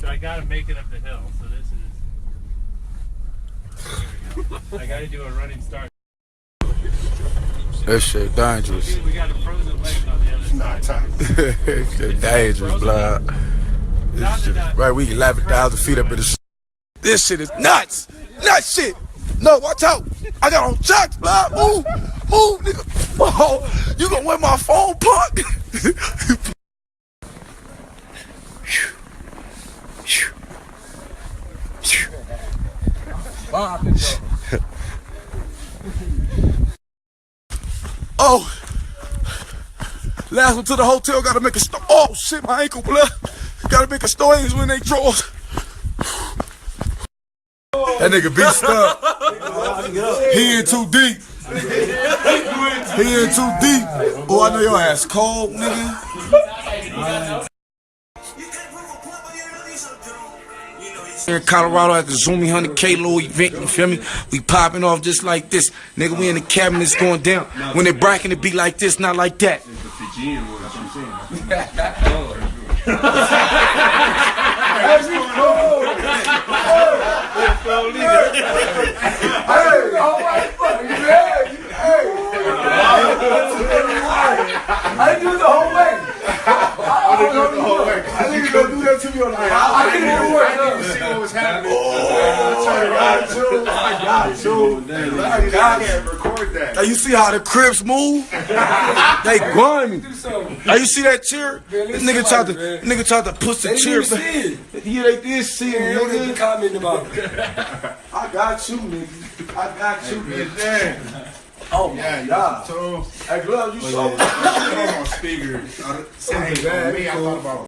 So I gotta make it up the hill. So this is. There we go. I gotta do a running start. That shit dangerous. We got a frozen lake on the other side. That shit dangerous, blood. This shit, right, we 11,000 feet up in the. This shit is nuts. Nuts shit. No, watch out. I got on chucks, blood. Move, nigga. Oh, you gonna win my phone, punk? Oh, last one to the hotel. Gotta make a stop. Oh shit, my ankle, blood. Gotta make a stories when they draw. That nigga beast up. He in too deep. He in too deep. Oh, I know your ass cold, nigga. Here in Colorado at the Zoomy 100K little event, you feel me? We popping off just like this. Nigga, we in the cabin, it's going down. When they bracking, it be like this, not like that. I didn't do it the whole way. I didn't do it the whole way. I think you're gonna do that to me on the way. I didn't even work. I didn't see what was happening. I got you. Record that. Now you see how the Crips move? They grimy. Now you see that chair? This nigga tried to push the chair back. Yeah, they did see it, nigga. Comment about it. I got you, nigga. I got you, nigga. Oh my God. Hey, Glove, you saw on speaker. me. I thought about